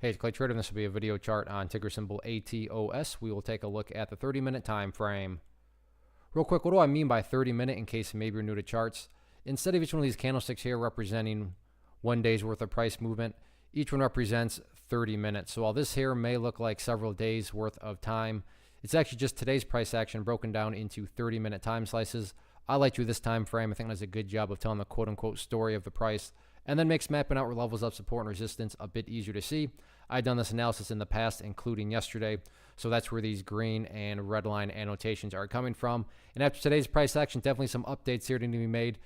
Hey, it's Clay Trader, and this will be a video chart on ticker symbol ATOS. We will take a look at the 30-minute time frame. Real quick, what do I mean by 30-minute in case maybe you're new to charts? Instead of each one of these candlesticks here representing 1 day's worth of price movement, each one represents 30 minutes. So while this here may look like several days worth of time, it's actually just today's price action broken down into 30-minute time slices. I like to do this time frame. I think it does a good job of telling the quote-unquote story of the price, and then makes mapping out levels of support and resistance a bit easier to see. I've done this analysis in the past, including yesterday, so that's where these green and red line annotations are coming from. And after today's price action, definitely some updates here to be made.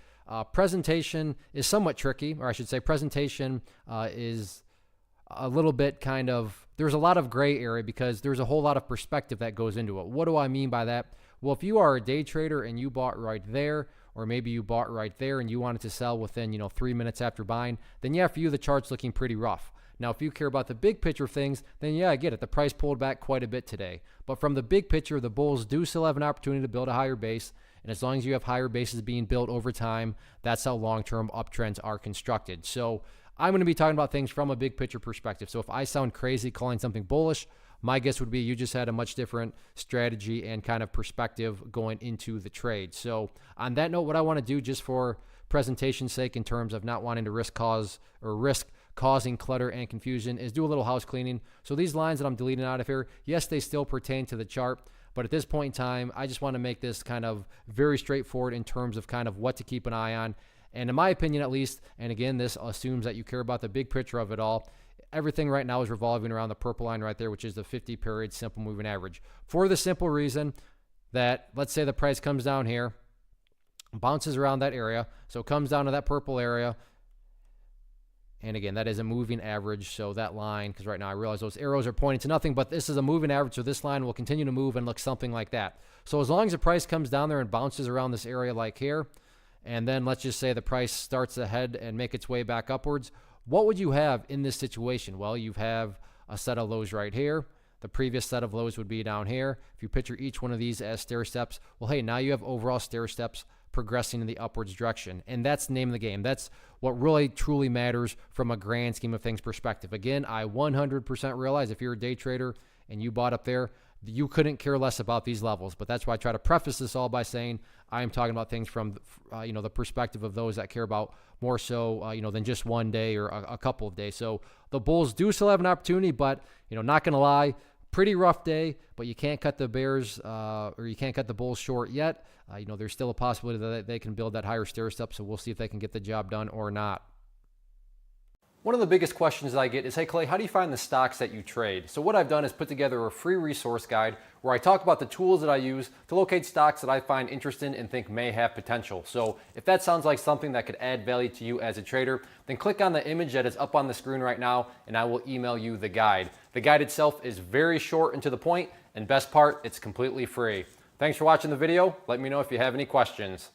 Presentation is somewhat tricky, or I should say presentation is a little bit kind of, there's a lot of gray area because there's a whole lot of perspective that goes into it. What do I mean by that? Well, if you are a day trader and you bought right there, or maybe you bought right there and you wanted to sell within 3 minutes after buying, then yeah, for you the chart's looking pretty rough. Now, if you care about the big picture of things, then yeah, I get it. The price pulled back quite a bit today. But from the big picture, the bulls do still have an opportunity to build a higher base. And as long as you have higher bases being built over time, that's how long-term uptrends are constructed. So I'm going to be talking about things from a big picture perspective. So if I sound crazy calling something bullish, my guess would be you just had a much different strategy and kind of perspective going into the trade. So on that note, what I want to do just for presentation's sake in terms of not wanting to risk causing clutter and confusion is do a little house cleaning. So these lines that I'm deleting out of here, yes, they still pertain to the chart, but at this point in time, I just want to make this kind of very straightforward in terms of kind of what to keep an eye on. And in my opinion, at least, and again, this assumes that you care about the big picture of it all, everything right now is revolving around the purple line right there, which is the 50-period simple moving average. For the simple reason that, let's say the price comes down here, bounces around that area, so it comes down to that purple area, and again, that is a moving average, so that line, because right now I realize those arrows are pointing to nothing, but this is a moving average, so this line will continue to move and look something like that. So as long as the price comes down there and bounces around this area like here, and then let's just say the price starts to head and make its way back upwards, what would you have in this situation? Well, you have a set of lows right here. The previous set of lows would be down here. If you picture each one of these as stair steps, well, hey, now you have overall stair steps progressing in the upwards direction. And that's the name of the game. That's what really truly matters from a grand scheme of things perspective. Again, I 100% realize if you're a day trader and you bought up there, you couldn't care less about these levels. But that's why I try to preface this all by saying I am talking about things from the perspective of those that care about more so than just 1 day or a couple of days. So the bulls do still have an opportunity, but not going to lie, pretty rough day, but you can't cut the bears or you can't cut the bulls short yet. There's still a possibility that they can build that higher stair step, so we'll see if they can get the job done or not. One of the biggest questions that I get is, hey Clay, how do you find the stocks that you trade? So what I've done is put together a free resource guide where I talk about the tools that I use to locate stocks that I find interesting and think may have potential. So if that sounds like something that could add value to you as a trader, then click on the image that is up on the screen right now and I will email you the guide. The guide itself is very short and to the point, and best part, it's completely free. Thanks for watching the video. Let me know if you have any questions.